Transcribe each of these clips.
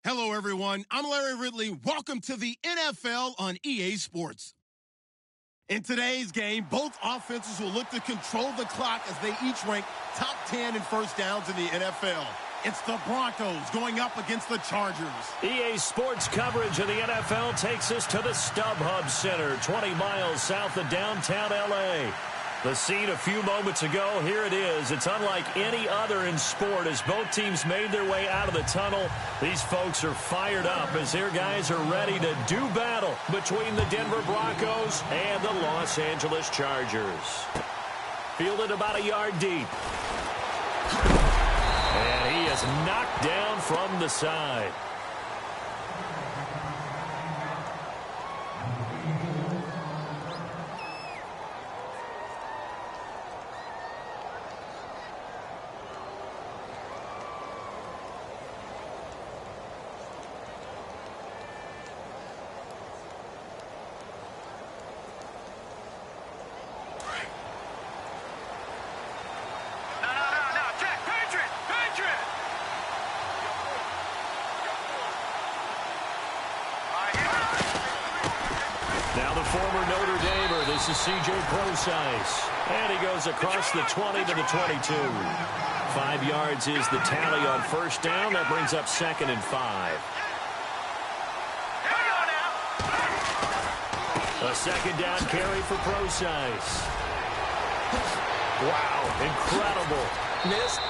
Hello, everyone. I'm Larry Ridley. Welcome to the NFL on EA Sports. In today's game, both offenses will look to control the clock as they each rank top 10 in first downs in the NFL. It's the Broncos going up against the Chargers. EA Sports coverage of the NFL takes us to the StubHub Center, 20 miles south of downtown L.A. The scene a few moments ago, here it is. It's unlike any other in sport as both teams made their way out of the tunnel. These folks are fired up as their guys are ready to do battle between the Denver Broncos and the Los Angeles Chargers. Fielded about a yard deep. And he is knocked down from the side. Former Notre Damer, this is C.J. Procise. And he goes across the 20 to the 22. 5 yards is the tally on first down. That brings up 2nd and 5. A second down carry for Procise. Wow, incredible.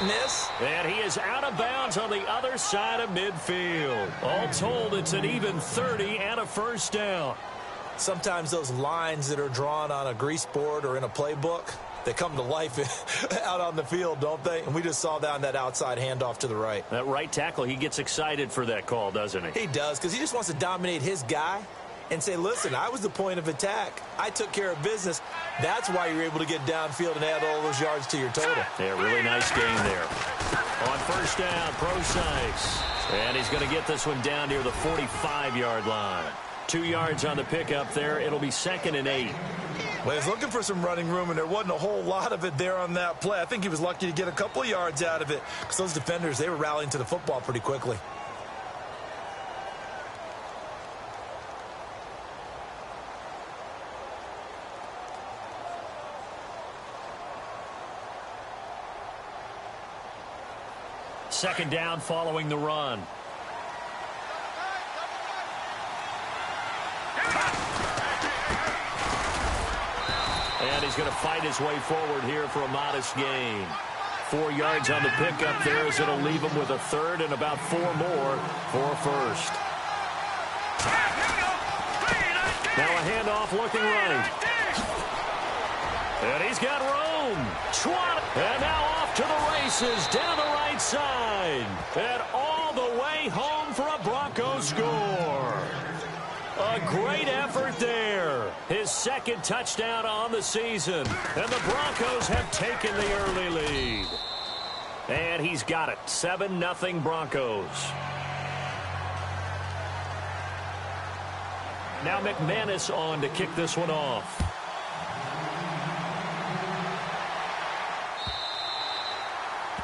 Miss. And he is out of bounds on the other side of midfield. All told, it's an even 30 and a first down. Sometimes those lines that are drawn on a grease board or in a playbook, they come to life out on the field, don't they? And we just saw that on that outside handoff to the right. That right tackle, he gets excited for that call, doesn't he? He does, because he just wants to dominate his guy and say, listen, I was the point of attack. I took care of business. That's why you're able to get downfield and add all those yards to your total. Yeah, really nice gain there. On first down, Procise. And he's going to get this one down near the 45-yard line. 2 yards on the pickup there. It'll be 2nd and 8. Well, he's looking for some running room, and there wasn't a whole lot of it there on that play. I think he was lucky to get a couple of yards out of it because those defenders, they were rallying to the football pretty quickly. Second down following the run. And he's going to fight his way forward here for a modest gain. 4 yards on the pickup there as it'll leave him with a third and about 4 more for first. Now a handoff looking right. And he's got room. 20. And now off to the races down the right side. And all the way home for a Broncos score. A great effort there. His second touchdown on the season. And the Broncos have taken the early lead. And he's got it. 7-0 Broncos. Now McManus on to kick this one off.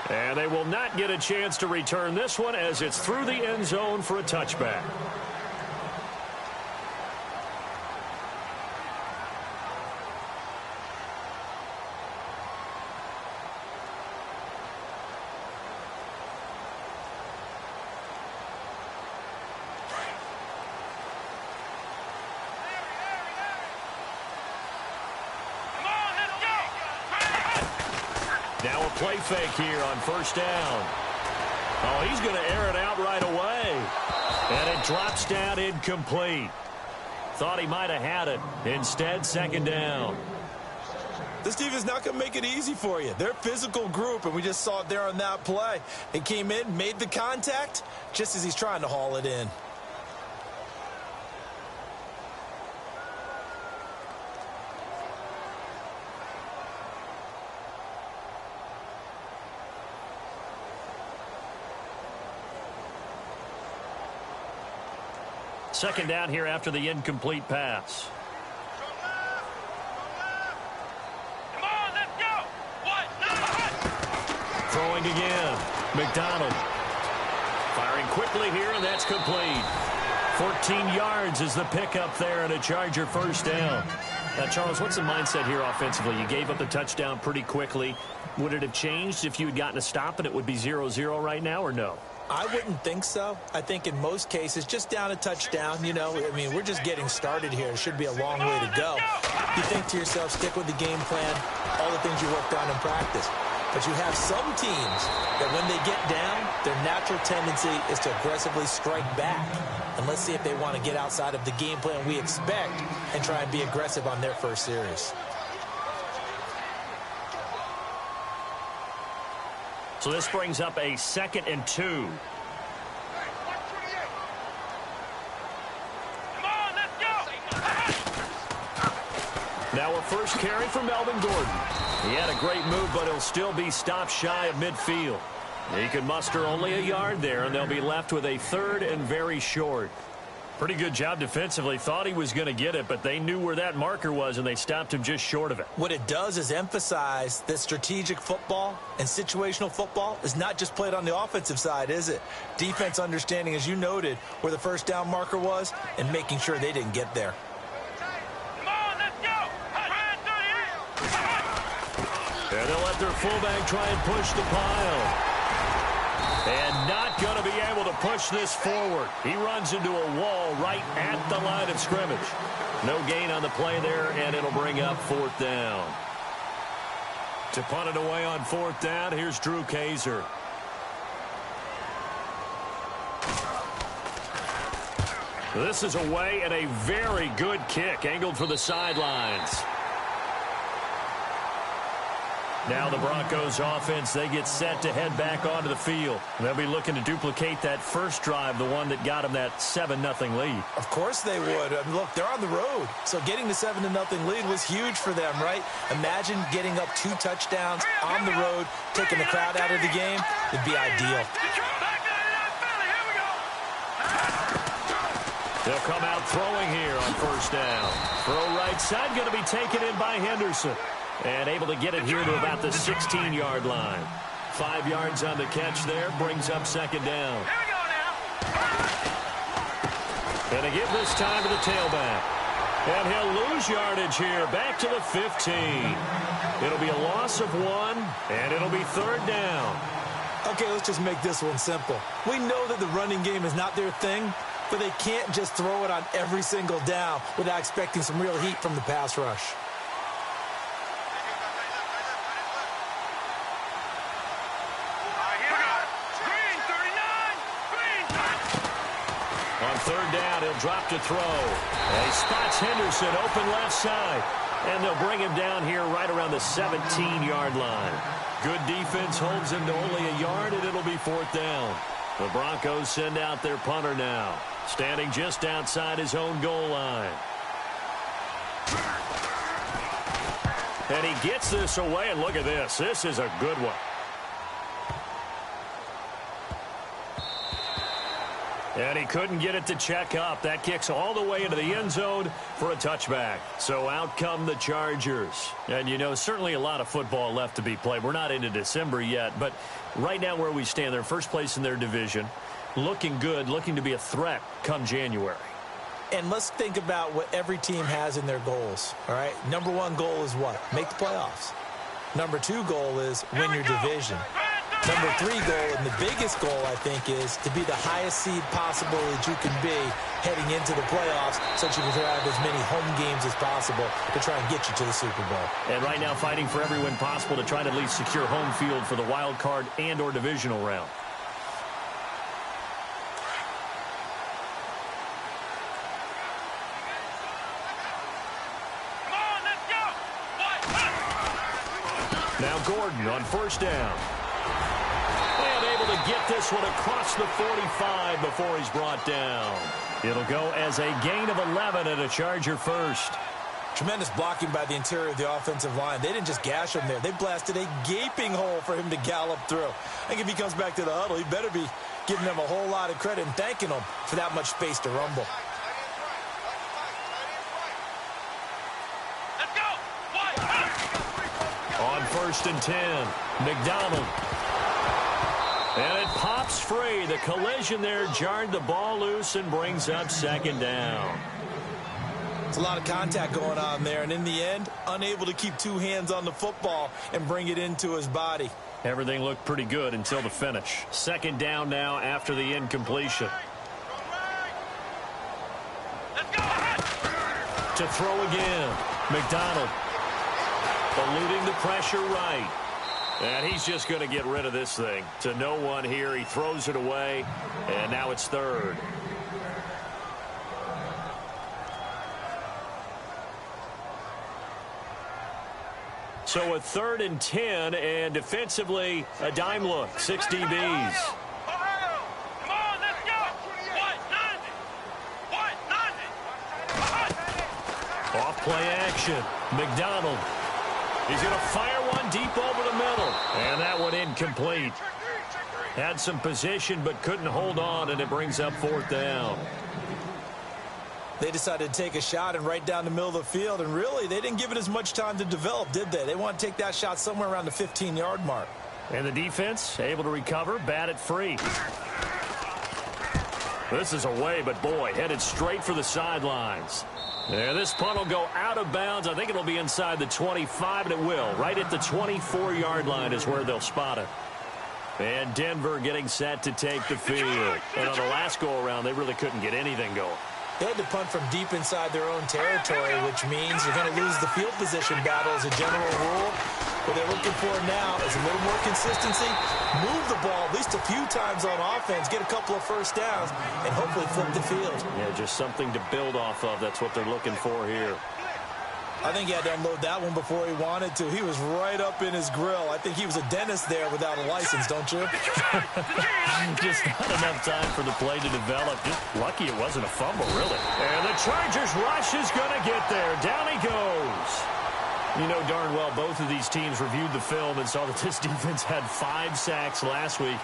And they will not get a chance to return this one as it's through the end zone for a touchback. Now a play fake here on first down. Oh, he's going to air it out right away. And it drops down incomplete. Thought he might have had it. Instead, second down. This team is not going to make it easy for you. They're a physical group, and we just saw it there on that play. He came in, made the contact, just as he's trying to haul it in. Second down here after the incomplete pass. Come on, let's go. What? Throwing again. McDonald. Firing quickly here, and that's complete. 14 yards is the pickup there, and a Charger first down. Now, Charles, what's the mindset here offensively? You gave up the touchdown pretty quickly. Would it have changed if you had gotten a stop and it would be 0-0 right now, or no? I wouldn't think so. I think in most cases, just down a touchdown, you know, I mean, we're just getting started here. It should be a long way to go. You think to yourself, stick with the game plan, all the things you worked on in practice. But you have some teams that when they get down, their natural tendency is to aggressively strike back. And let's see if they want to get outside of the game plan we expect and try and be aggressive on their first series. So this brings up a 2nd and 2. Come on, let's go. Now a first carry for Melvin Gordon. He had a great move, but he'll still be stopped shy of midfield. He can muster only a yard there, and they'll be left with a 3rd and very short. Pretty good job defensively. Thought he was going to get it, but they knew where that marker was, and they stopped him just short of it. What it does is emphasize that strategic football and situational football is not just played on the offensive side, is it? Defense understanding, as you noted, where the first down marker was and making sure they didn't get there. Come on, let's go. And they'll let their fullback try and push the pile. And not going to be able to push this forward. He runs into a wall right at the line of scrimmage. No gain on the play there, and it'll bring up 4th down. To punt it away on 4th down, here's Drew Kaiser. This is away, and a very good kick angled for the sidelines. Now the Broncos offense, they get set to head back onto the field. They'll be looking to duplicate that first drive, the one that got them that 7-0 lead. Of course they would. I mean, look, they're on the road. So getting the 7-0 lead was huge for them, right? Imagine getting up 2 touchdowns on the road, taking the crowd out of the game. It'd be ideal. They'll come out throwing here on first down. Throw right side, going to be taken in by Henderson. And able to get it here to about the 16-yard line. 5 yards on the catch there, brings up 2nd down. Here we go now. And they give this time to the tailback. And he'll lose yardage here, back to the 15. It'll be a loss of 1, and it'll be 3rd down. Okay, let's just make this one simple. We know that the running game is not their thing, but they can't just throw it on every single down without expecting some real heat from the pass rush. On 3rd down, he'll drop to throw. And he spots Henderson open left side. And they'll bring him down here right around the 17-yard line. Good defense holds him to only a yard, and it'll be 4th down. The Broncos send out their punter now, standing just outside his own goal line. And he gets this away, and look at this. This is a good one. And he couldn't get it to check up. That kicks all the way into the end zone for a touchback. So out come the Chargers. And, you know, certainly a lot of football left to be played. We're not into December yet, but right now where we stand, they're first place in their division. Looking good, looking to be a threat come January. And let's think about what every team has in their goals, all right? Number 1 goal is what? Make the playoffs. Number 2 goal is win your division. Number 3 goal, and the biggest goal, I think, is to be the highest seed possible that you can be heading into the playoffs so that you can have as many home games as possible to try and get you to the Super Bowl. And right now fighting for every win possible to try to at least secure home field for the wild card and or divisional round. Come on, let's go. Now Gordon on first down. And able to get this one across the 45 before he's brought down. It'll go as a gain of 11 and a Charger first. Tremendous blocking by the interior of the offensive line. They didn't just gash him there. They blasted a gaping hole for him to gallop through. I think if he comes back to the huddle, he better be giving them a whole lot of credit and thanking them for that much space to rumble. Let's go. On 1st and 10, McDonald. And it pops free. The collision there jarred the ball loose and brings up second down. It's a lot of contact going on there, and in the end, unable to keep two hands on the football and bring it into his body. Everything looked pretty good until the finish. Second down now after the incompletion. Let's go. To throw again. McDonald eluding the pressure right. And he's just going to get rid of this thing. To no one here. He throws it away, and now it's third. So a 3rd and 10, and defensively, a dime look. 6 DBs. Ohio. Come on, let's go. What? Off play action. McDonald. He's going to fire one deep over the middle. And that one incomplete. Had some position but couldn't hold on, and it brings up 4th down. They decided to take a shot and right down the middle of the field, and really, they didn't give it as much time to develop, did they? They want to take that shot somewhere around the 15-yard mark. And the defense able to recover, bat it free. This is away, but boy, headed straight for the sidelines. Yeah, this punt will go out of bounds. I think it'll be inside the 25, and it will. Right at the 24-yard line is where they'll spot it. And Denver getting set to take the field. And on the last go-around, they really couldn't get anything going. They had to punt from deep inside their own territory, which means you're going to lose the field position battle as a general rule. What they're looking for now is a little more consistency, move the ball at least a few times on offense, get a couple of first downs, and hopefully flip the field. Yeah, just something to build off of. That's what they're looking for here. I think he had to unload that one before he wanted to. He was right up in his grill. I think he was a dentist there without a license, don't you? Just not enough time for the play to develop. Just lucky it wasn't a fumble, really. And the Chargers rush is going to get there. Down he goes. You know darn well both of these teams reviewed the film and saw that this defense had 5 sacks last week.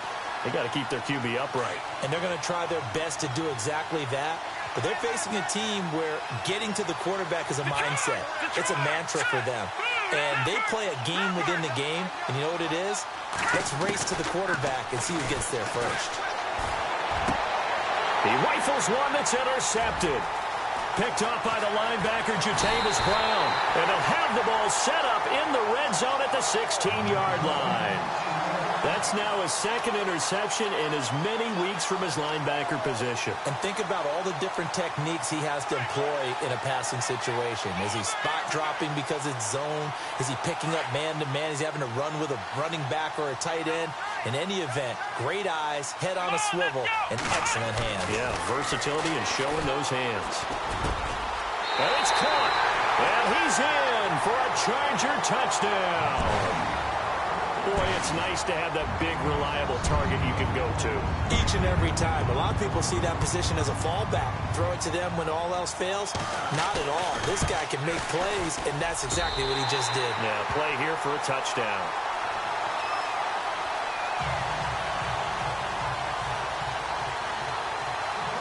They got to keep their QB upright. And they're going to try their best to do exactly that. But they're facing a team where getting to the quarterback is a mindset. It's a mantra for them. And they play a game within the game. And you know what it is? Let's race to the quarterback and see who gets there first. He rifles one that's intercepted. Picked off by the linebacker, Jatavis Brown. And they'll have the ball set up in the red zone at the 16-yard line. That's now his 2nd interception in as many weeks from his linebacker position. And think about all the different techniques he has to employ in a passing situation. Is he spot dropping because it's zone? Is he picking up man-to-man? Is he having to run with a running back or a tight end? In any event, great eyes, head on a swivel, and excellent hands. Yeah, versatility and showing those hands. And it's caught. And he's in for a Charger touchdown. Boy, it's nice to have that big, reliable target you can go to. Each and every time. A lot of people see that position as a fallback. Throw it to them when all else fails? Not at all. This guy can make plays, and that's exactly what he just did. Yeah, play here for a touchdown.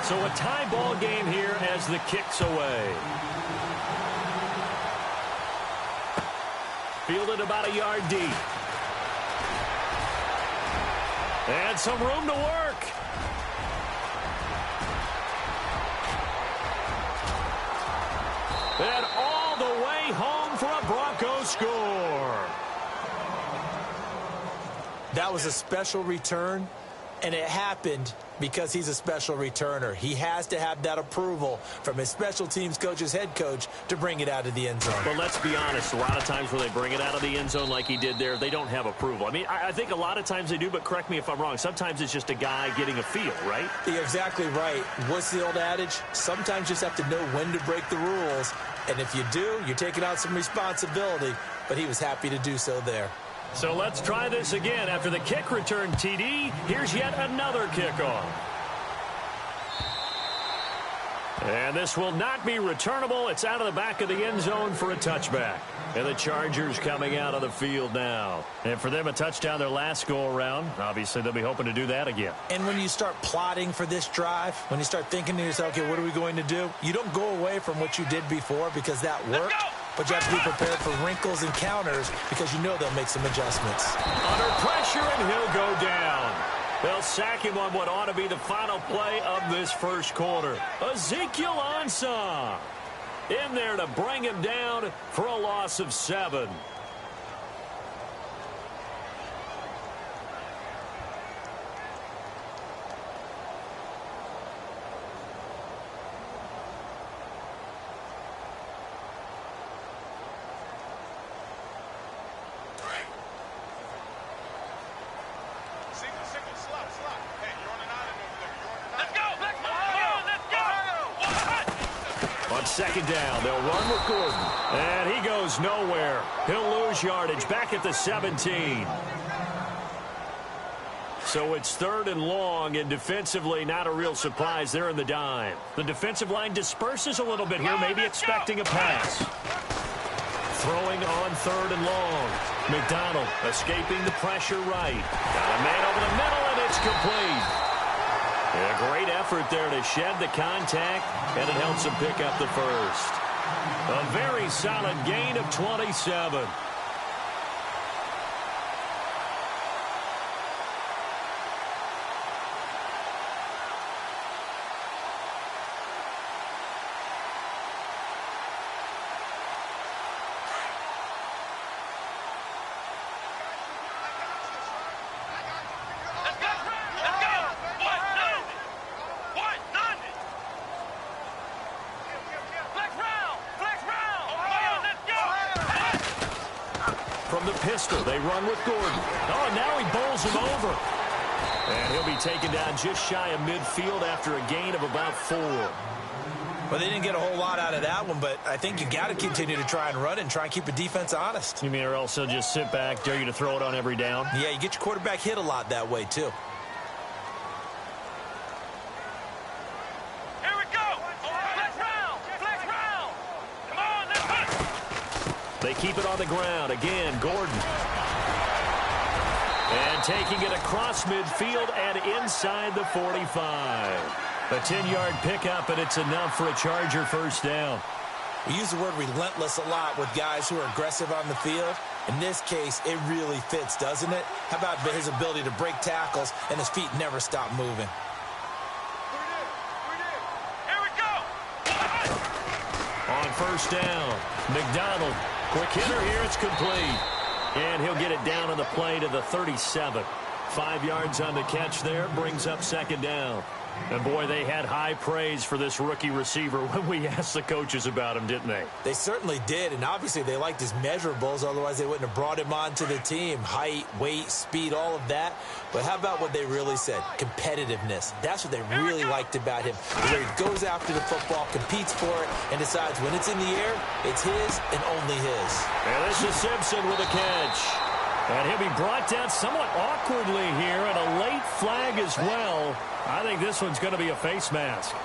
So a tie ball game here as the kick's away. Fielded about a yard deep. And some room to work. And all the way home for a Broncos score. That was a special return, and it happened because he's a special returner. He has to have that approval from his special teams coach's head coach to bring it out of the end zone. But let's be honest, a lot of times when they bring it out of the end zone like he did there, they don't have approval. I mean, I think a lot of times they do, but correct me if I'm wrong. Sometimes it's just a guy getting a feel, right? You're exactly right. What's the old adage? Sometimes you just have to know when to break the rules. And if you do, you're taking on some responsibility. But he was happy to do so there. So let's try this again. After the kick return TD, here's yet another kickoff. And this will not be returnable. It's out of the back of the end zone for a touchback. And the Chargers coming out of the field now. And for them, a touchdown their last go-around. Obviously, they'll be hoping to do that again. And when you start plotting for this drive, when you start thinking to yourself, okay, what are we going to do? You don't go away from what you did before because that worked. But you have to be prepared for wrinkles and counters because you know they'll make some adjustments. Under pressure, and he'll go down. They'll sack him on what ought to be the final play of this first quarter. Ezekiel Ansah in there to bring him down for a loss of 7. Second down, they'll run with Gordon. And he goes nowhere. He'll lose yardage back at the 17. So it's 3rd and long, and defensively not a real surprise. They're in the dime. The defensive line disperses a little bit here, maybe expecting a pass. Throwing on 3rd and long. McDonald escaping the pressure right. Got a man over the middle, and it's complete. A great effort there to shed the contact, and it helps him pick up the first. A very solid gain of 27. Pistol, they run with Gordon. Oh, now he bowls him over. And he'll be taken down just shy of midfield after a gain of about 4. Well, they didn't get a whole lot out of that one, but I think you got to continue to try and run and try and keep the defense honest. You mean or else they'll just sit back, dare you to throw it on every down? Yeah, you get your quarterback hit a lot that way, too. Here we go. Flex round. Flex round. Come on, let's hit. They keep it on the ground. Again, Gordon. And taking it across midfield and inside the 45. A 10-yard pickup, and it's enough for a Charger first down. We use the word relentless a lot with guys who are aggressive on the field. In this case, it really fits, doesn't it? How about his ability to break tackles and his feet never stop moving? Here we go. On first down, McDonald. Quick hitter here, it's complete. And he'll get it down on the play to the 37. 5 yards on the catch there, brings up second down. And, boy, they had high praise for this rookie receiver when we asked the coaches about him, didn't they? They certainly did, and obviously they liked his measurables, otherwise they wouldn't have brought him onto the team. Height, weight, speed, all of that. But how about what they really said? Competitiveness. That's what they really liked about him. Where he goes after the football, competes for it, and decides when it's in the air, it's his and only his. And this is Simpson with a catch. And he'll be brought down somewhat awkwardly here, and a late flag as well. I think this one's going to be a face mask.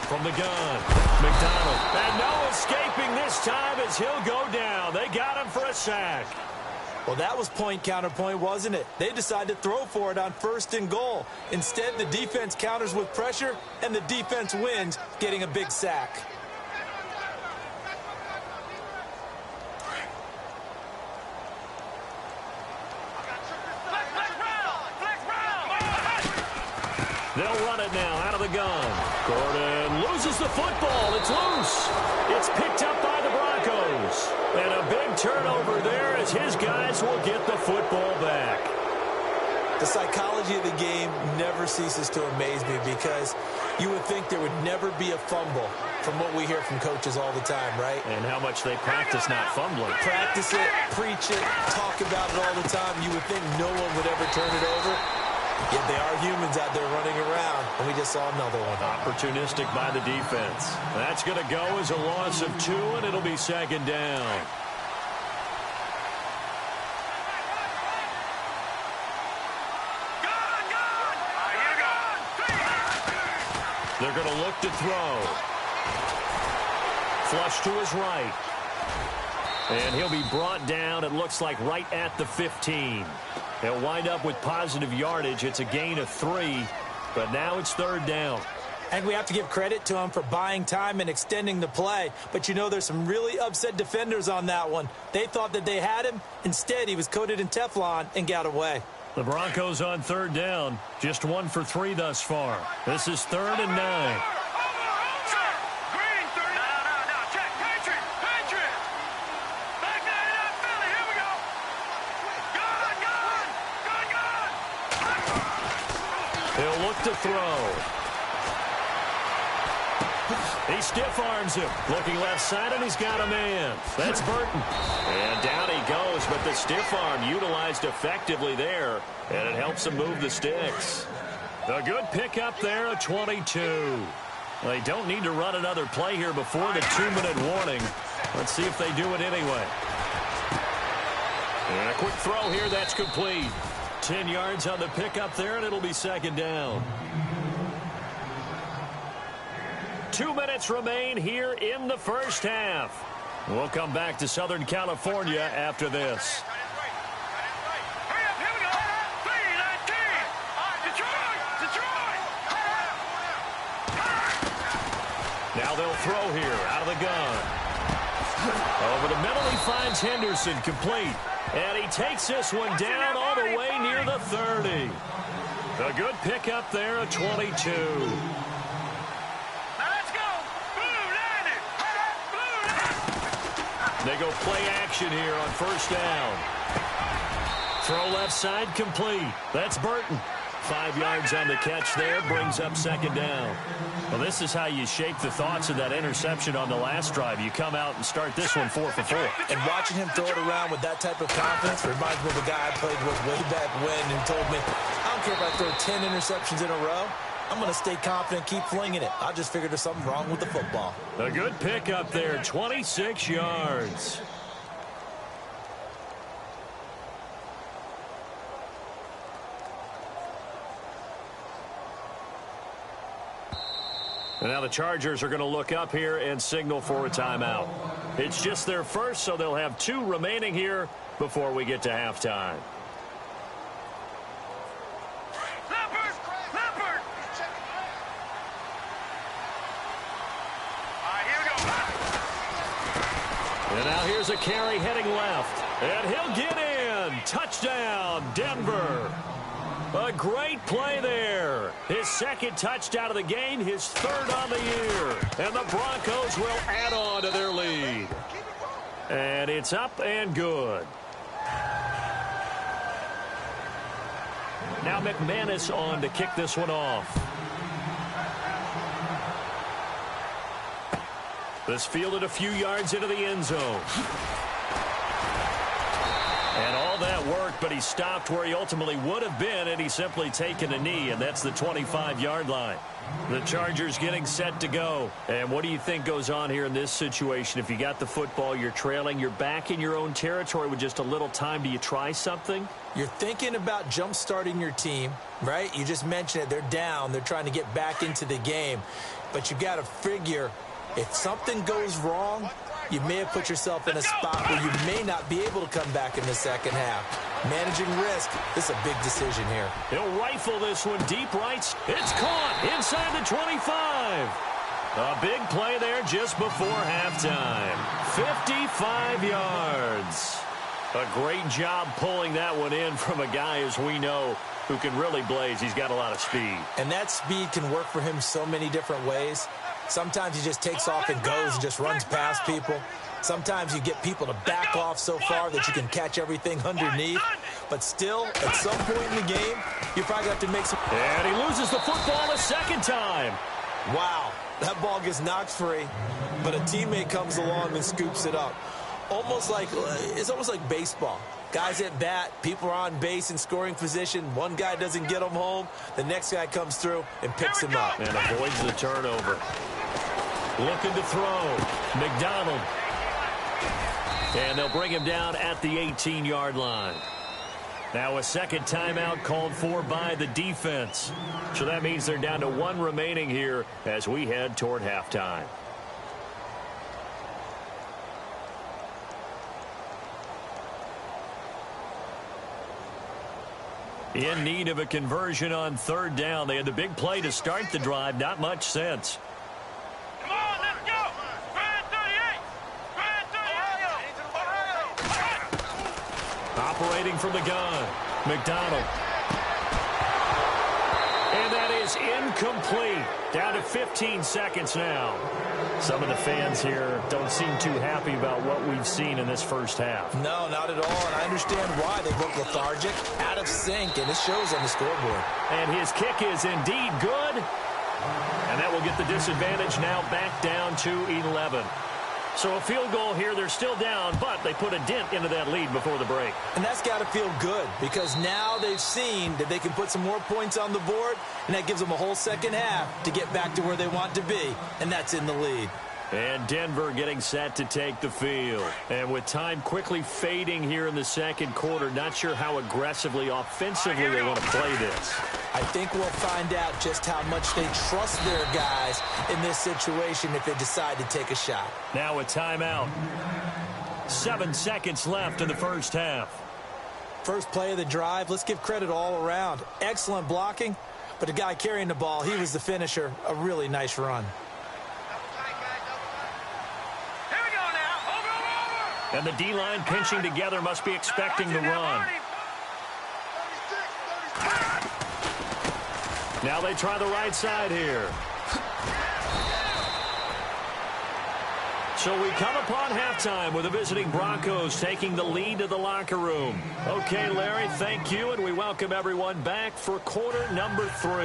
From the gun, McDonald. And no escaping this time as he'll go down. They got him for a sack. Well, that was point counterpoint, wasn't it? They decided to throw for it on 1st and goal. Instead, the defense counters with pressure, and the defense wins, getting a big sack. They'll run it now out of the gun. Gordon loses the football. It's loose. It's picked up by the Broncos. And a big turnover there as his guys will get the football back. The psychology of the game never ceases to amaze me because you would think there would never be a fumble from what we hear from coaches all the time, right? And how much they practice not fumbling. Practice it, preach it, talk about it all the time. You would think no one would ever turn it over. Yet they are humans out there running around, and we just saw another one. Opportunistic by the defense. That's going to go as a loss of 2, and it'll be second down. They're going to look to throw. Flush to his right. And he'll be brought down, it looks like, right at the 15. He'll wind up with positive yardage. It's a gain of 3, but now it's 3rd down. And we have to give credit to him for buying time and extending the play. But, you know, there's some really upset defenders on that one. They thought that they had him. Instead, he was coated in Teflon and got away. The Broncos on 3rd down. Just 1 for 3 thus far. This is 3rd and 9. He'll look to throw. He stiff-arms him. Looking left side, and he's got a man. That's Burton. And down he goes, but the stiff arm utilized effectively there, and it helps him move the sticks. A good pickup there, a 22. They don't need to run another play here before the 2-minute warning. Let's see if they do it anyway. And a quick throw here, that's complete. 10 yards on the pickup there, and it'll be 2nd down. 2 minutes remain here in the first half. We'll come back to Southern California after this. Now they'll throw here out of the gun. Over the middle, he finds Henderson, complete. And he takes this one down all the way near the 30. A good pickup there, a 22. They go play action here on 1st down. Throw left side, complete. That's Burton. 5 yards on the catch there, brings up 2nd down. Well, this is how you shake the thoughts of that interception on the last drive. You come out and start this one 4 for 4. And watching him throw it around with that type of confidence reminds me of a guy I played with way back when who told me, I don't care if I throw 10 interceptions in a row. I'm going to stay confident, keep flinging it. I just figured there's something wrong with the football. A good pickup there, 26 yards. And now the Chargers are going to look up here and signal for a timeout. It's just their first, so they'll have 2 remaining here before we get to halftime. And now here's a carry heading left. And he'll get in. Touchdown, Denver. A great play there. His 2nd touchdown of the game, his 3rd on the year. And the Broncos will add on to their lead. And it's up and good. Now McManus on to kick this one off. This fielded a few yards into the end zone. And all that worked, but he stopped where he ultimately would have been, and he's simply taken a knee, and that's the 25-yard line. The Chargers getting set to go. And what do you think goes on here in this situation? If you got the football, you're trailing, you're back in your own territory with just a little time. Do you try something? You're thinking about jump-starting your team, right? You just mentioned it. They're down. They're trying to get back into the game. But you got to figure if something goes wrong, you may have put yourself in a spot where you may not be able to come back in the second half. Managing risk, this is a big decision here. He'll rifle this one deep right. It's caught inside the 25. A big play there just before halftime. 55 yards. A great job pulling that one in from a guy, as we know, who can really blaze. He's got a lot of speed. And that speed can work for him so many different ways. Sometimes he just takes off and goes and just runs past people. Sometimes you get people to back off so far that you can catch everything underneath. But still, at some point in the game, you probably have to make some... And he loses the football a 2nd time. Wow, that ball gets knocked free, but a teammate comes along and scoops it up. It's almost like baseball. Guys at bat, people are on base in scoring position. One guy doesn't get him home. The next guy comes through and picks him up. And avoids the turnover. Looking to throw. McDonald. And they'll bring him down at the 18-yard line. Now a second timeout called for by the defense. So that means they're down to 1 remaining here as we head toward halftime. In need of a conversion on third down. They had the big play to start the drive. Not much sense. Come on, let's go. Grand 38. Grand 38. Operating from the gun, McDonald. And that is incomplete. Down to 15 seconds now. Some of the fans here don't seem too happy about what we've seen in this first half. No, not at all, and I understand why. They look lethargic, out of sync, and it shows on the scoreboard. And his kick is indeed good. And that will get the disadvantage now back down to 11. So a field goal here. They're still down, but they put a dent into that lead before the break. And that's got to feel good because now they've seen that they can put some more points on the board, and that gives them a whole second half to get back to where they want to be, and that's in the lead. And Denver getting set to take the field. And with time quickly fading here in the second quarter, not sure how aggressively, offensively they want to play this. I think we'll find out just how much they trust their guys in this situation if they decide to take a shot. Now a timeout. 7 seconds left in the first half. First play of the drive, let's give credit all around. Excellent blocking, but the guy carrying the ball, he was the finisher. A really nice run. And the D-line pinching together must be expecting the run. Now they try the right side here. So we come upon halftime with the visiting Broncos taking the lead to the locker room. Okay, Larry, thank you, and we welcome everyone back for quarter number 3.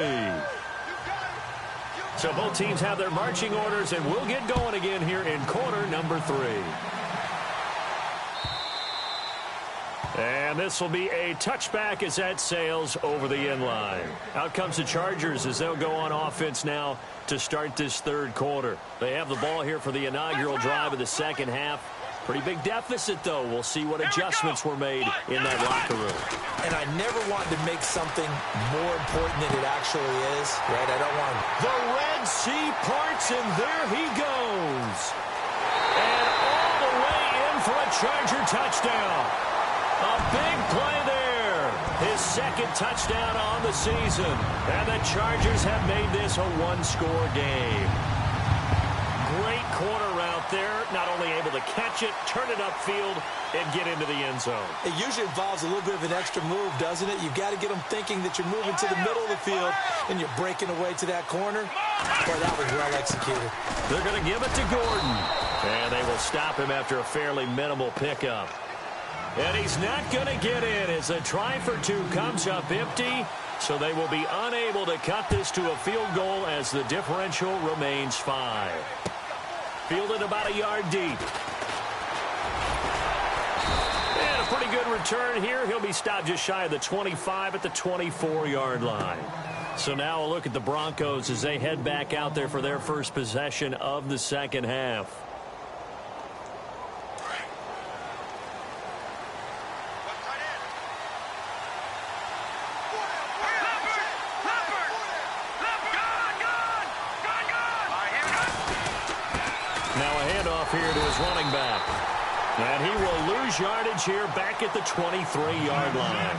So both teams have their marching orders, and we'll get going again here in quarter number 3. And this will be a touchback as that sails over the inline. Out comes the Chargers as they'll go on offense now to start this third quarter. They have the ball here for the inaugural drive of the second half. Pretty big deficit, though. We'll see what adjustments were made in that locker room. And I never want to make something more important than it actually is, right? I don't want The Red Sea parts, and there he goes. And all the way in for a Charger touchdown. A big play there. His second touchdown on the season. And the Chargers have made this a one-score game. Great corner route there. Not only able to catch it, turn it upfield, and get into the end zone. It usually involves a little bit of an extra move, doesn't it? You've got to get them thinking that you're moving to the middle of the field and you're breaking away to that corner. Boy, that was well executed. They're going to give it to Gordon. And they will stop him after a fairly minimal pickup. And he's not going to get in as a try for 2 comes up empty. So they will be unable to cut this to a field goal as the differential remains 5. Fielded about a yard deep. And a pretty good return here. He'll be stopped just shy of the 25 at the 24-yard line. So now a look at the Broncos as they head back out there for their first possession of the second half. Here to his running back. And he will lose yardage here back at the 23-yard line.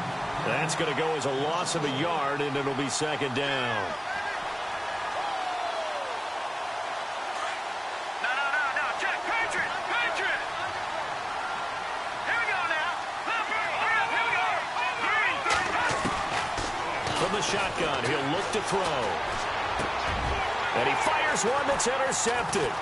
That's going to go as a loss of a yard, and it'll be second down. No. Check. Patriot. Here we go now. Here we go. From the shotgun, he'll look to throw. And he fires one that's intercepted.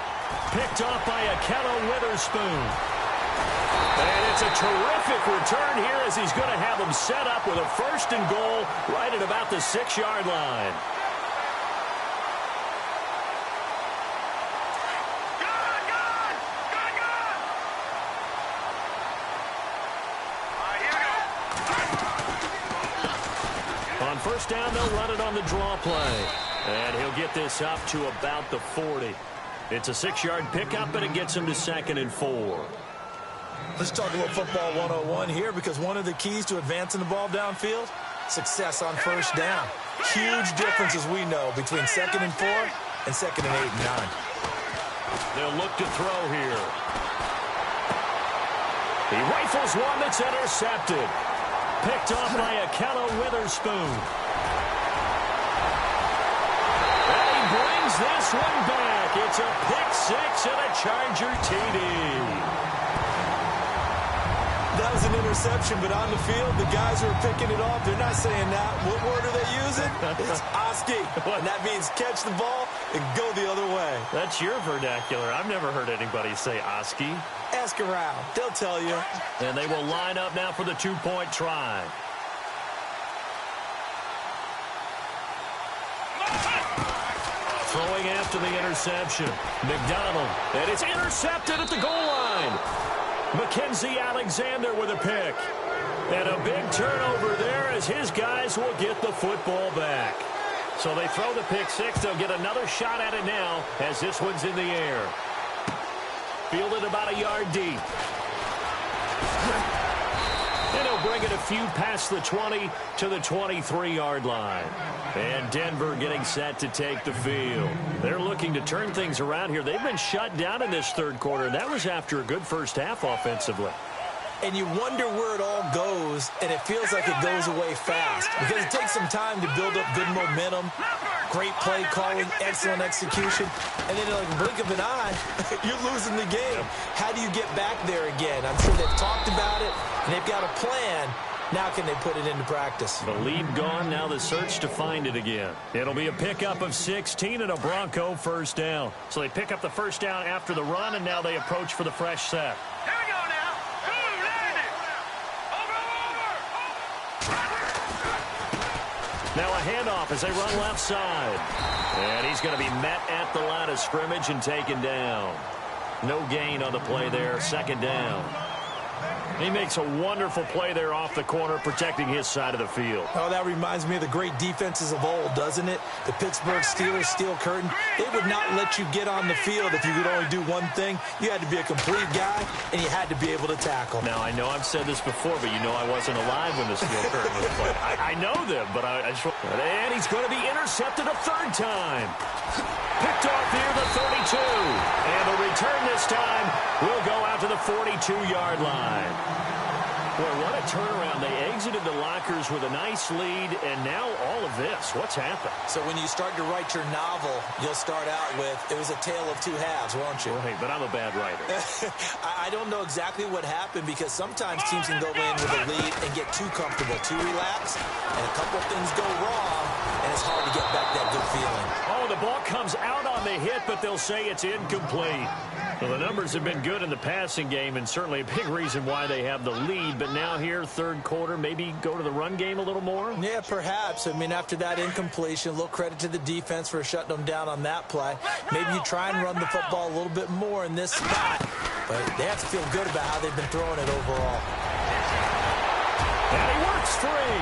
Picked off by Akello Witherspoon. And it's a terrific return here as he's going to have them set up with a 1st and goal right at about the 6-yard line. On first down, they'll run it on the draw play. And he'll get this up to about the 40. It's a 6-yard pickup, and it gets him to 2nd and 4. Let's talk a little football 101 here, because one of the keys to advancing the ball downfield, success on first down. Huge difference, as we know, between 2nd and 4 and 2nd and 8 and 9. They'll look to throw here. He rifles one that's intercepted. Picked off by Akello Witherspoon. And he brings this one back. It's a pick six and a Charger TD. That was an interception, but on the field, the guys who are picking it off, they're not saying that. What word are they using? It's Oski. And that means catch the ball and go the other way. That's your vernacular. I've never heard anybody say Oski. Ask around. They'll tell you. And they will line up now for the two-point try. Throwing after the interception. McDonald. And it's intercepted at the goal line. Mackenzie Alexander with a pick. And a big turnover there as his guys will get the football back. So they throw the pick six. They'll get another shot at it now as this one's in the air. Fielded about a yard deep. And he'll bring it a few past the 20 to the 23-yard line. And Denver getting set to take the field. They're looking to turn things around here. They've been shut down in this third quarter. That was after a good first half offensively. And you wonder where it all goes, and it feels like it goes away fast, because it takes some time to build up good momentum, great play calling, excellent execution, and then in like a blink of an eye, you're losing the game. How do you get back there again? I'm sure they've talked about it, and they've got a plan. Now can they put it into practice? The lead gone, now the search to find it again. It'll be a pickup of 16 and a Bronco first down. So they pick up the first down after the run, and now they approach for the fresh set. Here we go now. Ooh, landed. Over. Now a handoff as they run left side. And he's going to be met at the line of scrimmage and taken down. No gain on the play there, second down. He makes a wonderful play there off the corner, protecting his side of the field. Oh, that reminds me of the great defenses of old, doesn't it? The Pittsburgh Steelers steel curtain. They would not let you get on the field if you could only do one thing. You had to be a complete guy, and you had to be able to tackle. Now, I know I've said this before, but you know I wasn't alive when the steel curtain was played. I know them, but I just... And he's going to be intercepted a third time. Picked off near the 32. And the return this time will go out to the 42-yard line. Boy, what a turnaround. They exited the lockers with a nice lead, and now all of this. What's happened? So when you start to write your novel, you'll start out with, it was a tale of two halves, won't you? Right, but I'm a bad writer. I don't know exactly what happened, because sometimes teams can go in with a lead and get too comfortable, too relaxed, and a couple things go wrong, and it's hard to get back that good feeling. Oh, the ball comes out on the hit, but they'll say it's incomplete. Well, the numbers have been good in the passing game, and certainly a big reason why they have the lead. But now here, third quarter, maybe go to the run game a little more? Yeah, perhaps. I mean, after that incompletion, a little credit to the defense for shutting them down on that play. Maybe you try and run the football a little bit more in this spot. But they have to feel good about how they've been throwing it overall. And he works free.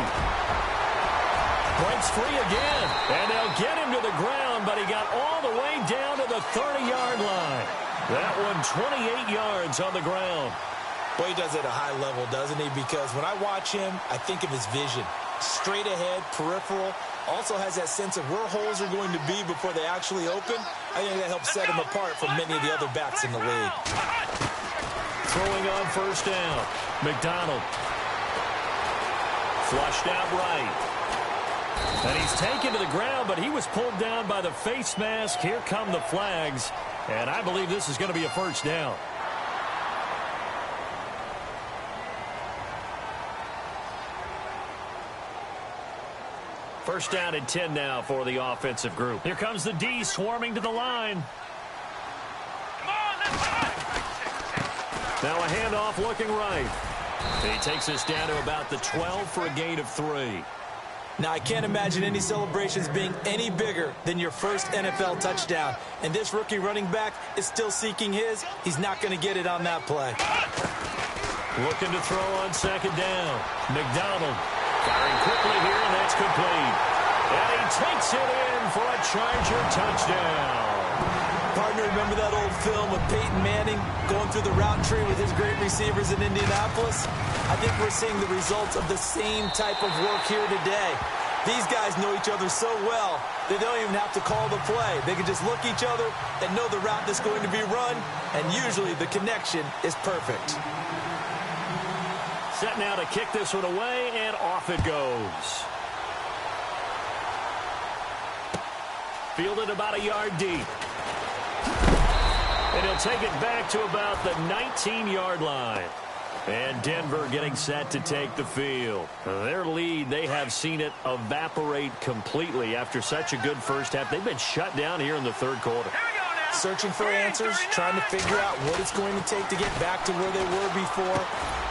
Breaks free again. And they'll get him to the ground, but he got all the way down to the 30-yard line. That one, 28 yards on the ground. Well, he does it at a high level, doesn't he? Because when I watch him, I think of his vision. Straight ahead, peripheral. Also has that sense of where holes are going to be before they actually open. I think that helps set him apart from many of the other backs in the league. Throwing on first down. McDonald. Flushed out right. And he's taken to the ground, but he was pulled down by the face mask. Here come the flags. And I believe this is going to be a first down. First down and 10 now for the offensive group. Here comes the D swarming to the line. Come on, let's go. Now a handoff looking right. And he takes us down to about the 12 for a gain of 3. Now, I can't imagine any celebrations being any bigger than your first NFL touchdown. And this rookie running back is still seeking his. He's not going to get it on that play. Looking to throw on second down. McDonald firing quickly here, and that's complete. And he takes it in for a Charger touchdown. Partner, remember that old film with Peyton Manning going through the route tree with his great receivers in Indianapolis? I think we're seeing the results of the same type of work here today. These guys know each other so well, they don't even have to call the play. They can just look each other and know the route that's going to be run, and usually the connection is perfect. Set now to kick this one away, and off it goes. Fielded about a yard deep. And he'll take it back to about the 19-yard line. And Denver getting set to take the field. Their lead, they have seen it evaporate completely after such a good first half. They've been shut down here in the third quarter. Searching for answers, trying to figure out what it's going to take to get back to where they were before.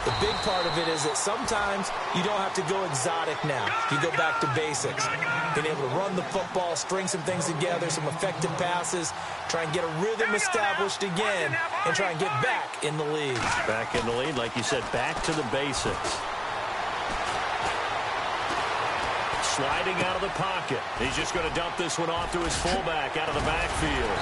The big part of it is that sometimes you don't have to go exotic now. You go back to basics. Being able to run the football, string some things together, some effective passes, try and get a rhythm established again, and try and get back in the lead. Back in the lead, like you said, back to the basics. Sliding out of the pocket. He's just going to dump this one off to his fullback out of the backfield.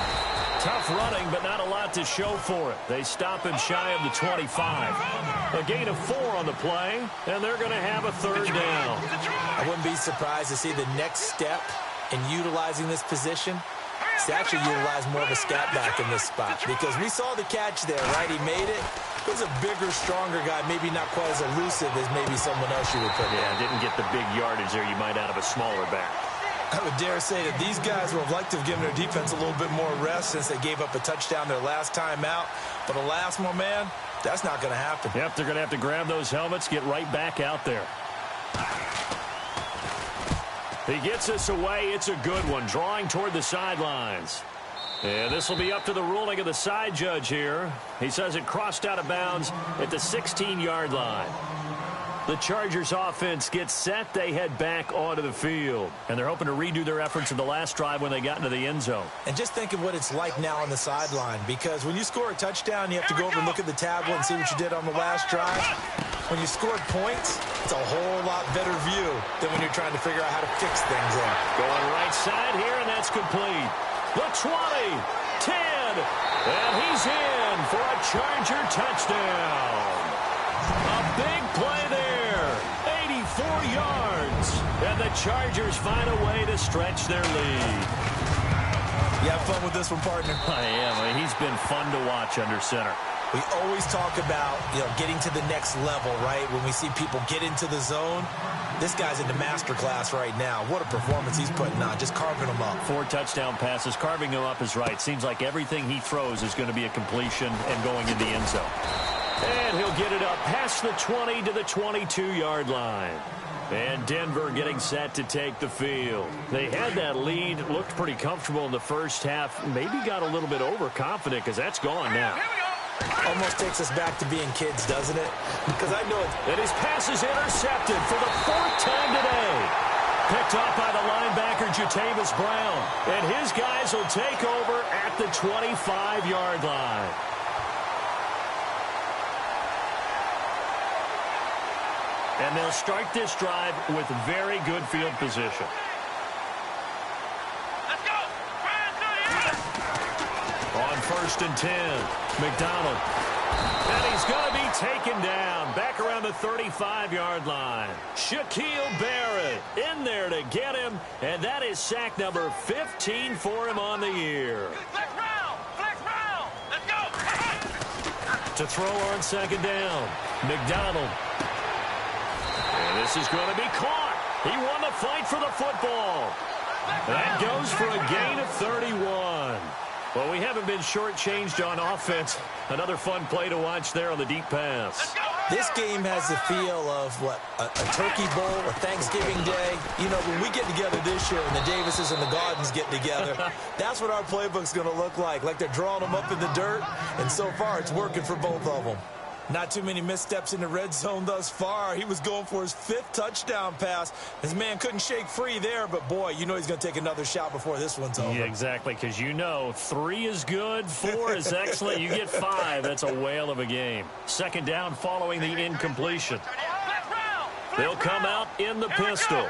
Tough running, but not a lot to show for it. They stop him shy of the 25. A gain of 4 on the play, and they're going to have a third down. I wouldn't be surprised to see the next step in utilizing this position. It's actually utilize more of a scat back in this spot, because we saw the catch there, right? He made it. He was a bigger, stronger guy, maybe not quite as elusive as maybe someone else you would put there. Yeah, didn't get the big yardage there you might out of a smaller back. I would dare say that these guys would have liked to have given their defense a little bit more rest since they gave up a touchdown their last time out. But alas, my man, that's not going to happen. Yep, they're going to have to grab those helmets, get right back out there. He gets this away. It's a good one, drawing toward the sidelines. And this will be up to the ruling of the side judge here. He says it crossed out of bounds at the 16-yard line. The Chargers offense gets set. They head back onto the field. And they're hoping to redo their efforts in the last drive when they got into the end zone. And just think of what it's like now on the sideline, because when you score a touchdown, you have to go over and look at the tablet and see what you did on the last drive. When you scored points, it's a whole lot better view than when you're trying to figure out how to fix things in. Going right side here, and that's complete. The 20, 10, and he's in for a Charger touchdown. A big play there, 84 yards, and the Chargers find a way to stretch their lead. You have fun with this one, partner? I am. He's been fun to watch under center. We always talk about, getting to the next level, right? When we see people get into the zone, this guy's in the master class right now. What a performance he's putting on, just carving them up. 4 touchdown passes, carving them up is right. Seems like everything he throws is going to be a completion and going in the end zone. And he'll get it up past the 20 to the 22-yard line. And Denver getting set to take the field. They had that lead, looked pretty comfortable in the first half. Maybe got a little bit overconfident because that's gone now. Almost takes us back to being kids, doesn't it? Because I know it. And his pass is intercepted for the 4th time today. Picked off by the linebacker, Jatavis Brown. And his guys will take over at the 25-yard line. And they'll start this drive with very good field position. Let's go. On 1st and 10, McDonald. And he's going to be taken down back around the 35-yard line. Shaquille Barrett in there to get him, and that is sack number 15 for him on the year. Flex round. Flex round. Let's go. To throw on 2nd down, McDonald. And this is going to be caught. He won the fight for the football. That goes for a gain of 31. Well, we haven't been shortchanged on offense. Another fun play to watch there on the deep pass. This game has the feel of, a turkey bowl, a Thanksgiving day. When we get together this year and the Davises and the Gardens get together, that's what our playbook's going to look like. Like they're drawing them up in the dirt, and so far it's working for both of them. Not too many missteps in the red zone thus far. He was going for his 5th touchdown pass. His man couldn't shake free there, but boy, he's going to take another shot before this one's over. Yeah, exactly, because 3 is good, 4 is excellent. You get 5, that's a whale of a game. 2nd down following the incompletion. They'll come out in the pistol.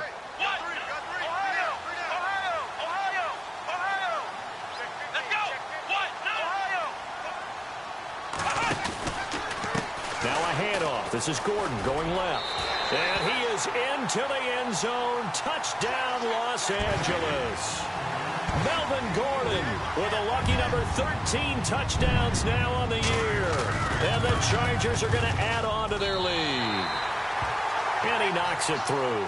This is Gordon going left. And he is into the end zone. Touchdown, Los Angeles. Melvin Gordon with a lucky number 13 touchdowns now on the year. And the Chargers are going to add on to their lead. And he knocks it through.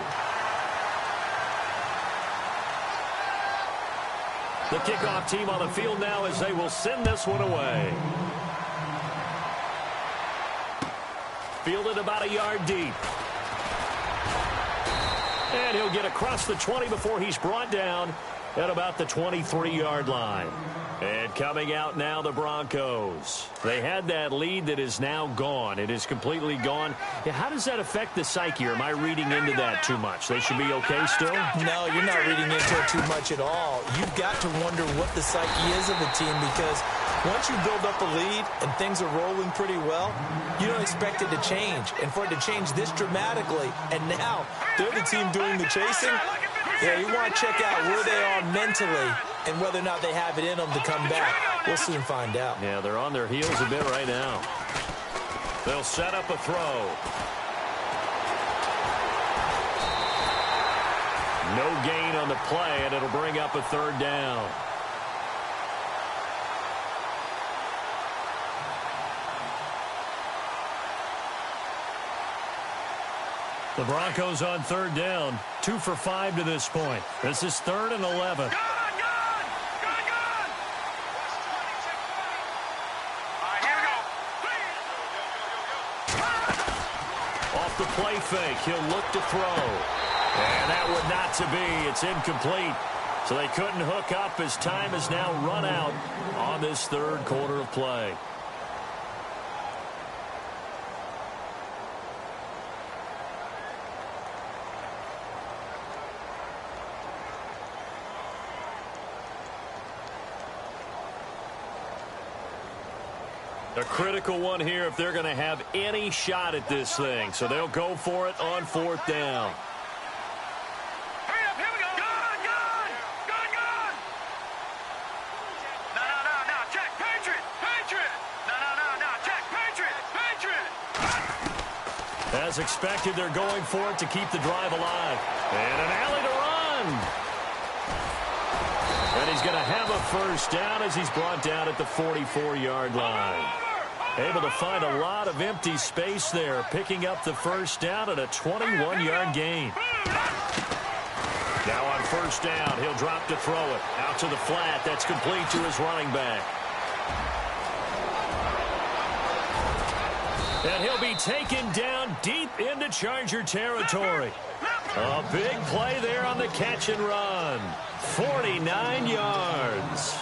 The kickoff team on the field now as they will send this one away. Fielded about a yard deep. And he'll get across the 20 before he's brought down at about the 23-yard line. And coming out now, the Broncos. They had that lead that is now gone. It is completely gone. Yeah, how does that affect the psyche? Or am I reading into that too much? They should be okay still? No, you're not reading into it too much at all. You've got to wonder what the psyche is of the team, because once you build up a lead and things are rolling pretty well, you don't expect it to change. And for it to change this dramatically, and now they're the team doing the chasing, yeah, you want to check out where they are mentally and whether or not they have it in them to come back. We'll soon find out. Yeah, they're on their heels a bit right now. They'll set up a throw. No gain on the play, and it'll bring up a third down. The Broncos on third down, 2 for 5 to this point. This is 3rd and 11. Off the play fake, he'll look to throw. And that would not to be. It's incomplete. So they couldn't hook up as time has now run out on this third quarter of play. A critical one here if they're going to have any shot at this thing. So they'll go for it on 4th down. Hurry up, here we go. Gun! No, check, Patriot! No, check, Patriot! As expected, they're going for it to keep the drive alive. And an alley to run. And he's going to have a first down as he's brought down at the 44-yard line. Able to find a lot of empty space there, picking up the first down at a 21-yard gain. Now on first down, he'll drop to throw it. Out to the flat. That's complete to his running back. And he'll be taken down deep into Charger territory. A big play there on the catch and run. 49 yards.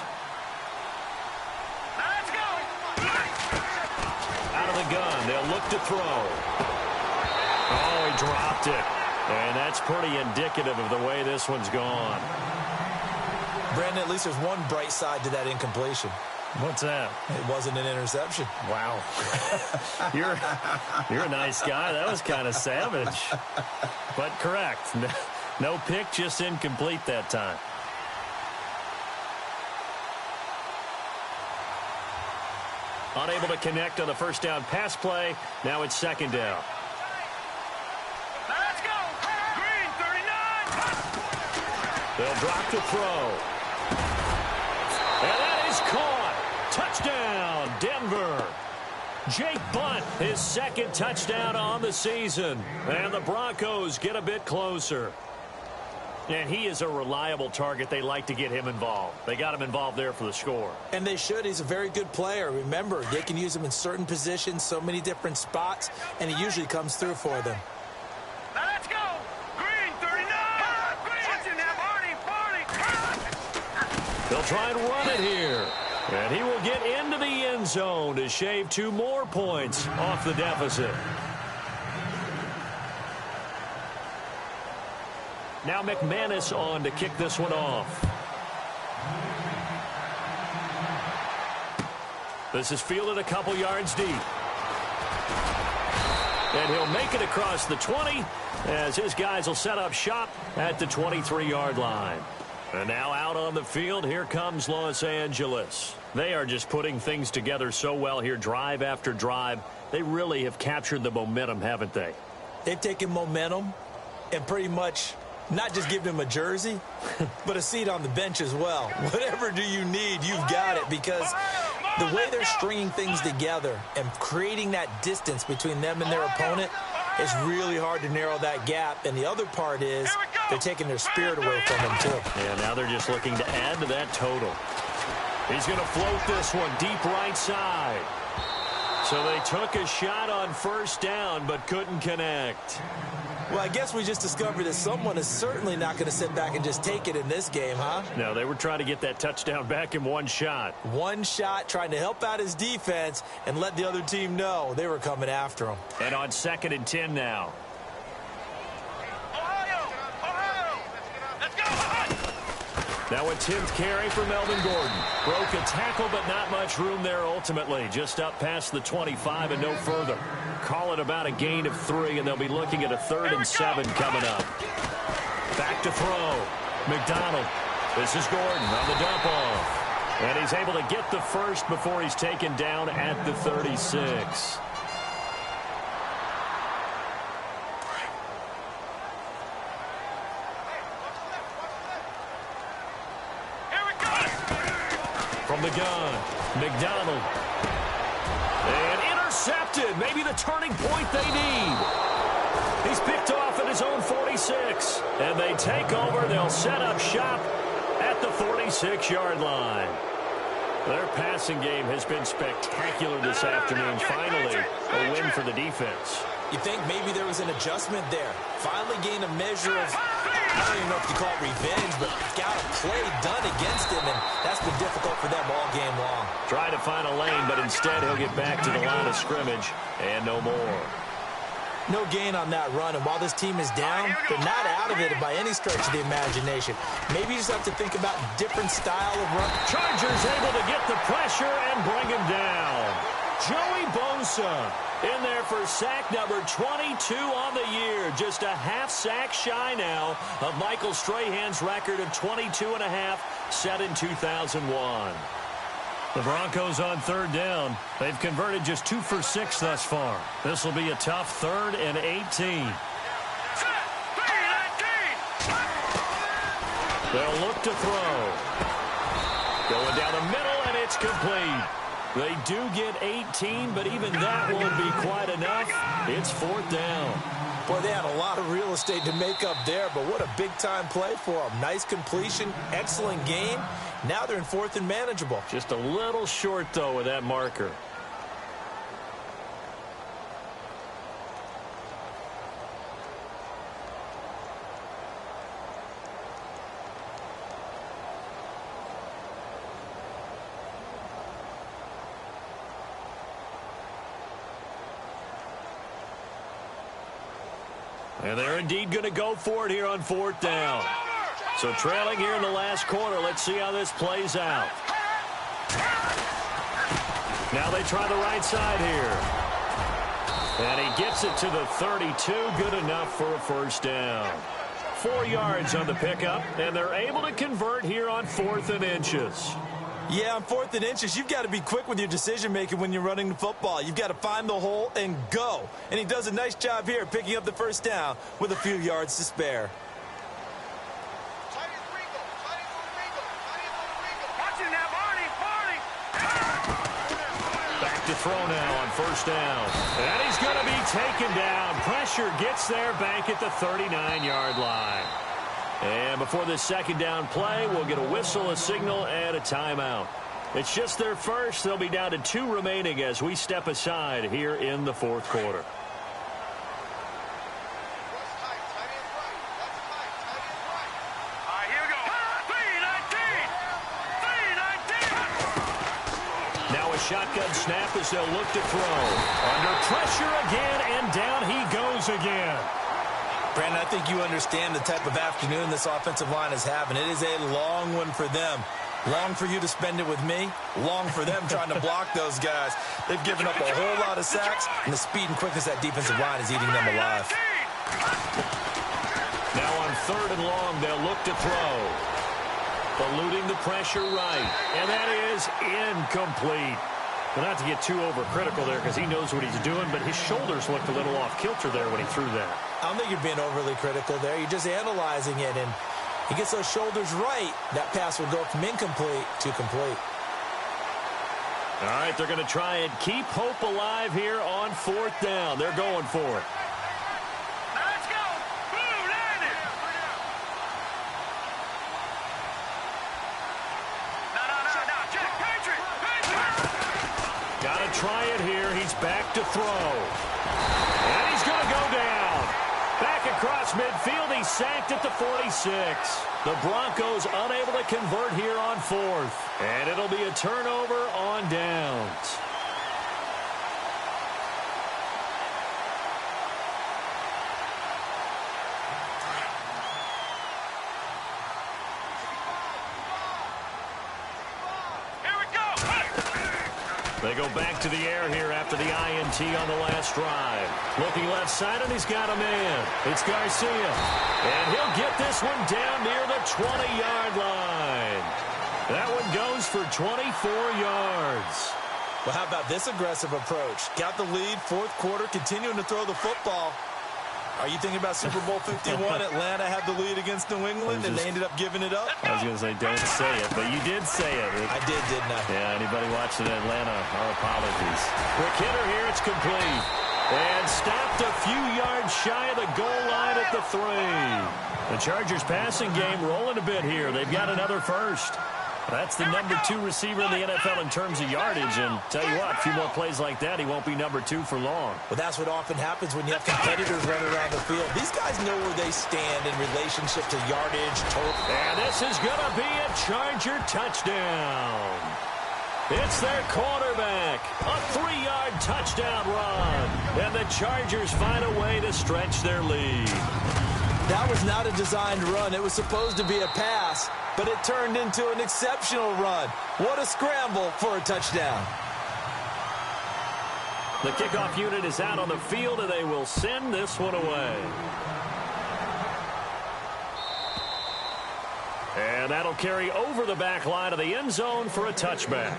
Out of the gun, they'll look to throw. Oh, he dropped it. And that's pretty indicative of the way this one's gone. Brandon, at least there's one bright side to that incompletion. What's that? It wasn't an interception. Wow. You're a nice guy. That was kind of savage. But correct. No pick, just incomplete that time. Unable to connect on the first down pass play. Now it's 2nd down. Let's go! Green, 39! They'll drop to throw. And that is caught. Touchdown, Denver. Jake Bunt, his 2nd touchdown on the season. And the Broncos get a bit closer. And he is a reliable target. They like to get him involved. They got him involved there for the score. And they should. He's a very good player. Remember, they can use him in certain positions, so many different spots, and he usually comes through for them. Now let's go! Green, 39! What's in that, Marty? They'll try and run it here. And he will get into the end zone to shave 2 more points off the deficit. Now McManus on to kick this one off. This is fielded a couple yards deep. And he'll make it across the 20 as his guys will set up shop at the 23-yard line. And now out on the field, here comes Los Angeles. They are just putting things together so well here, drive after drive. they really have captured the momentum, haven't they? They've taken momentum and pretty much not just given him a jersey, but a seat on the bench as well. Whatever do you need, you've got it, because the way they're stringing things together and creating that distance between them and their opponent, it's really hard to narrow that gap. And the other part is they're taking their spirit away from them, too. Yeah, now they're just looking to add to that total. He's going to float this one deep right side. So they took a shot on first down but couldn't connect. Well, I guess we just discovered that someone is certainly not going to sit back and just take it in this game, huh? No, they were trying to get that touchdown back in one shot. One shot, trying to help out his defense and let the other team know they were coming after him. And on 2nd and 10 now. Now a 10th carry for Melvin Gordon. Broke a tackle, but not much room there ultimately. Just up past the 25 and no further. Call it about a gain of 3, and they'll be looking at a 3rd and 7 coming up. Back to throw. McDonald. This is Gordon on the dump off. And he's able to get the first before he's taken down at the 36. From the gun, McDonald. And intercepted. Maybe the turning point they need. He's picked off at his own 46. And they take over. They'll set up shop at the 46-yard line. Their passing game has been spectacular this afternoon. Finally, a win for the defense. You think maybe there was an adjustment there. Finally gained a measure of, I don't even know if you call it revenge, but got a play done against him, and that's been difficult for them all game long. Try to find a lane, but instead he'll get back to the line of scrimmage, and no more. No gain on that run, and while this team is down, they're not out of it by any stretch of the imagination. Maybe you just have to think about different style of run. Chargers able to get the pressure and bring him down. Joey Bosa in there for sack number 22 on the year. Just a half sack shy now of Michael Strahan's record of 22.5 set in 2001. The Broncos on 3rd down. They've converted just 2 for 6 thus far. This will be a tough 3rd and 18. They'll look to throw. Going down the middle, and it's complete. They do get 18, but even that won't be quite enough. It's 4th down. Boy, they had a lot of real estate to make up there, but what a big-time play for them. Nice completion, excellent game. Now they're in 4th and manageable. Just a little short, though, with that marker. And they're indeed going to go for it here on 4th down. So trailing here in the last quarter. Let's see how this plays out. Now they try the right side here. And he gets it to the 32. Good enough for a 1st down. 4 yards on the pickup. And they're able to convert here on 4th and inches. Yeah, on 4th and inches, you've got to be quick with your decision-making when you're running the football. You've got to find the hole and go. And he does a nice job here picking up the 1st down with a few yards to spare. Back to throw now on 1st down. And he's going to be taken down. Pressure gets there back at the 39-yard line. And before this 2nd down play, we'll get a whistle, a signal, and a timeout. It's just their first. They'll be down to 2 remaining as we step aside here in the 4th quarter. Now a shotgun snap as they'll look to throw. Under pressure again, and down he goes again. Brandon, I think you understand the type of afternoon this offensive line is having. It is a long one for them. Long for you to spend it with me. Long for them trying to block those guys. They've given up a whole lot of sacks, and the speed and quickness of that defensive line is eating them alive. Now on 3rd and long, they'll look to throw. Eluding the pressure right, and that is incomplete. Well, not to get too overcritical there because he knows what he's doing, but his shoulders looked a little off kilter there when he threw that. I don't think you're being overly critical there. You're just analyzing it, and he gets those shoulders right. That pass will go from incomplete to complete. All right, they're going to try and keep hope alive here on 4th down. They're going for it. Now let's go. Boom, land it. No. Jack, Patriot. Got to try it here. He's back to throw. And he's going to go down. Back across midfield. He's sacked at the 46. The Broncos unable to convert here on 4th. And it'll be a turnover on downs. They go back to the air here after the INT on the last drive. Looking left side, and he's got a man. It's Garcia. And he'll get this one down near the 20-yard line. That one goes for 24 yards. Well, how about this aggressive approach? Got the lead, 4th quarter, continuing to throw the football. Are you thinking about Super Bowl 51? Atlanta had the lead against New England, and they ended up giving it up? I was going to say, don't say it, but you did say it. I did, didn't I? Yeah, anybody watching Atlanta, our apologies. Quick hitter here, it's complete. And stopped a few yards shy of the goal line at the 3. The Chargers passing game rolling a bit here. They've got another first. That's the number 2 receiver in the NFL in terms of yardage. And tell you what, a few more plays like that, he won't be number 2 for long. Well, that's what often happens when you have competitors running around the field. These guys know where they stand in relationship to yardage, total. And this is going to be a Charger touchdown. It's their quarterback. A 3-yard touchdown run. And the Chargers find a way to stretch their lead. That was not a designed run. It was supposed to be a pass, but it turned into an exceptional run. What a scramble for a touchdown. The kickoff unit is out on the field, and they will send this one away. And that'll carry over the back line of the end zone for a touchback.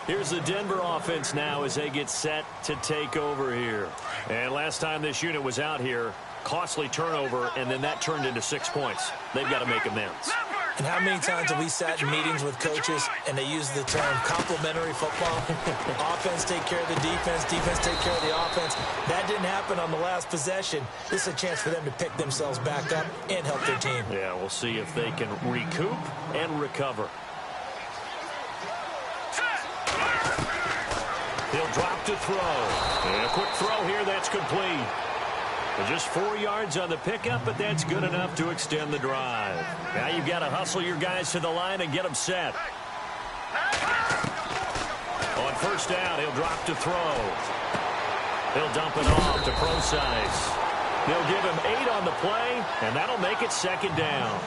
Here's the Denver offense now as they get set to take over here. And last time this unit was out here, costly turnover, and then that turned into 6 points. They've got to make amends. And how many times have we sat in meetings with coaches and they use the term complementary football? Offense take care of the defense, defense take care of the offense. That didn't happen on the last possession. This is a chance for them to pick themselves back up and help their team. Yeah, we'll see if they can recoup and recover. He'll drop to throw. And a quick throw here, that's complete. Just 4 yards on the pickup, but that's good enough to extend the drive. Now you've got to hustle your guys to the line and get them set. On 1st down, he'll drop to throw. He'll dump it off to Procise. They'll give him 8 on the play, and that'll make it 2nd down.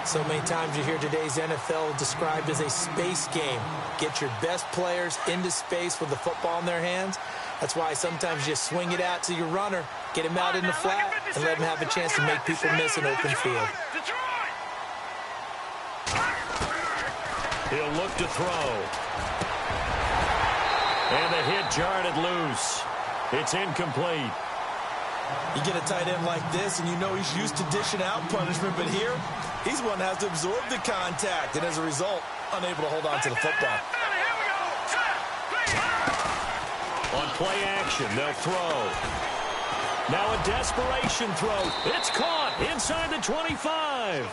So many times you hear today's NFL described as a space game. Get your best players into space with the football in their hands. That's why sometimes you swing it out to your runner, get him out in the flat, and let him have a chance to make people miss an open field. He'll look to throw. And the hit jarred it loose. It's incomplete. You get a tight end like this, and you know he's used to dishing out punishment, but here, he's one that has to absorb the contact, and as a result, unable to hold on to the football. On play action, they'll throw. Now a desperation throw. It's caught inside the 25.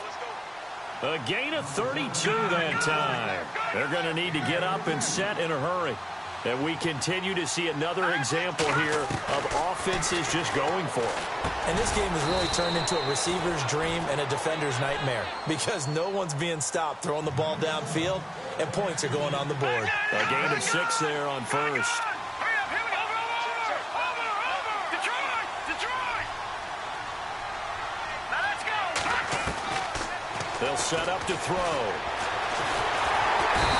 A gain of 32 that time. They're going to need to get up and set in a hurry. And we continue to see another example here of offenses just going for it. And this game has really turned into a receiver's dream and a defender's nightmare because no one's being stopped throwing the ball downfield, and points are going on the board. A gain of 6 there on 1st. They'll set up to throw.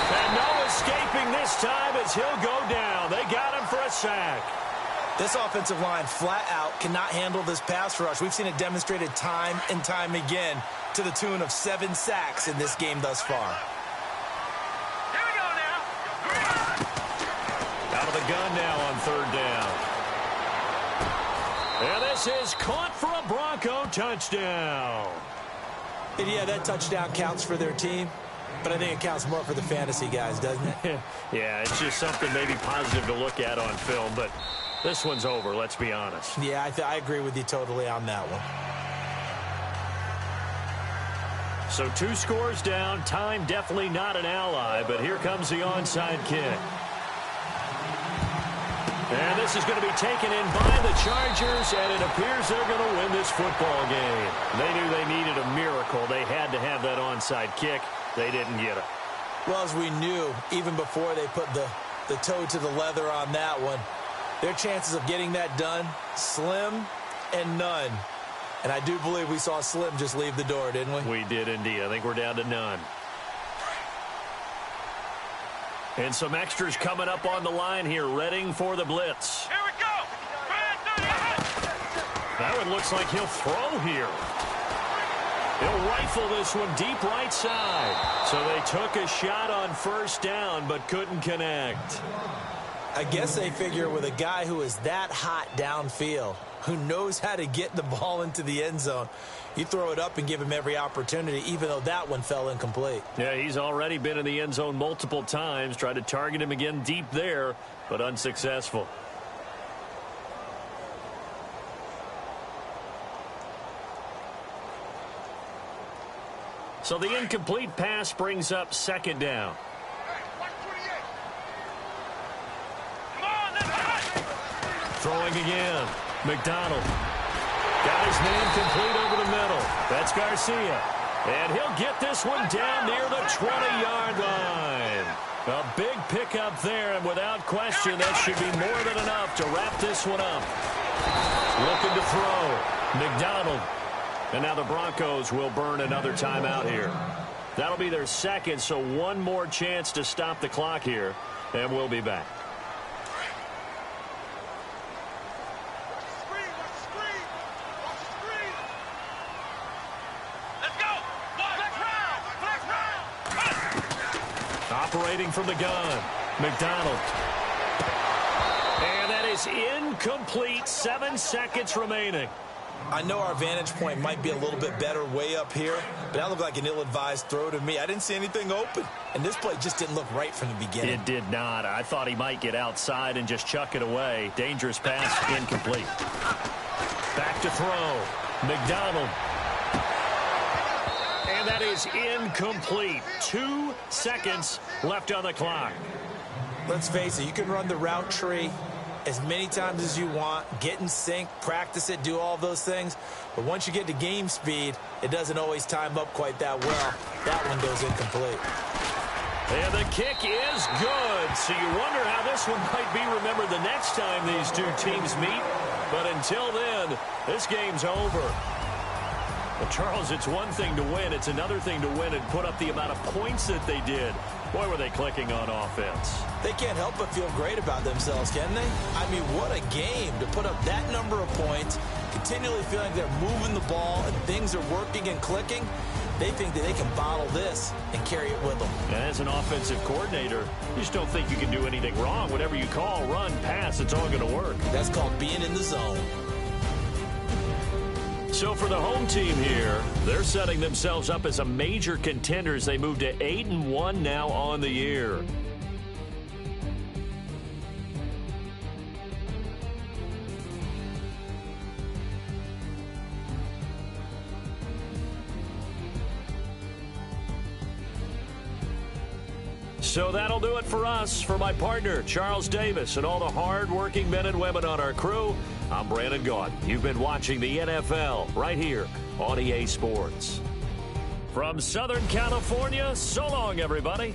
And no escaping this time as he'll go down. They got him for a sack. This offensive line flat out cannot handle this pass rush. We've seen it demonstrated time and time again to the tune of 7 sacks in this game thus far. Out of the gun now on third down. And this is caught for a Bronco touchdown. And yeah, that touchdown counts for their team, but I think it counts more for the fantasy guys, doesn't it? Yeah, it's just something maybe positive to look at on film, but this one's over, let's be honest. Yeah, I agree with you totally on that one. So 2 scores down, time definitely not an ally, but here comes the onside kick. And this is going to be taken in by the Chargers, and it appears they're going to win this football game. They knew they needed a miracle. They had to have that onside kick. They didn't get it. Well, as we knew, even before they put the toe to the leather on that one, their chances of getting that done, slim and none. And I do believe we saw Slim just leave the door, didn't we? We did indeed. I think we're down to none. And some extras coming up on the line here, readying for the blitz. Here we go. That one looks like he'll throw here. He'll rifle this one deep right side. So they took a shot on first down, but couldn't connect. I guess they figure with a guy who is that hot downfield, who knows how to get the ball into the end zone, you throw it up and give him every opportunity, even though that one fell incomplete. Yeah, he's already been in the end zone multiple times. Tried to target him again deep there, but unsuccessful. So the incomplete pass brings up second down. Throwing again. McDonald. Got his man complete over the middle. That's Garcia. And he'll get this one down near the 20-yard line. A big pickup there, and without question, that should be more than enough to wrap this one up. Looking to throw. McDonald. And now the Broncos will burn another timeout here. That'll be their second, so one more chance to stop the clock here, and we'll be back. Operating from the gun, McDonald. And that is incomplete. 7 seconds remaining. I know our vantage point might be a little bit better way up here, but that looked like an ill-advised throw to me. I didn't see anything open, and this play just didn't look right from the beginning. It did not. I thought he might get outside and just chuck it away. Dangerous pass, incomplete. Back to throw. McDonald. And that is incomplete. 2 seconds left on the clock. Let's face it, you can run the route tree as many times as you want, get in sync, practice it, do all those things. But once you get to game speed, it doesn't always time up quite that well. That one goes incomplete. And the kick is good. So you wonder how this one might be remembered the next time these two teams meet. But until then, this game's over. Well, Charles, it's one thing to win. It's another thing to win and put up the amount of points that they did. Boy, were they clicking on offense. They can't help but feel great about themselves, can they? I mean, what a game to put up that number of points, continually feeling they're moving the ball and things are working and clicking. They think that they can bottle this and carry it with them. And as an offensive coordinator, you just don't think you can do anything wrong. Whatever you call, run, pass, it's all going to work. That's called being in the zone. So for the home team here, they're setting themselves up as a major contender as they move to 8-1 now on the year. So that'll do it for us. For my partner, Charles Davis, and all the hard-working men and women on our crew, I'm Brandon Gaudin. You've been watching the NFL right here on EA Sports. From Southern California, so long, everybody.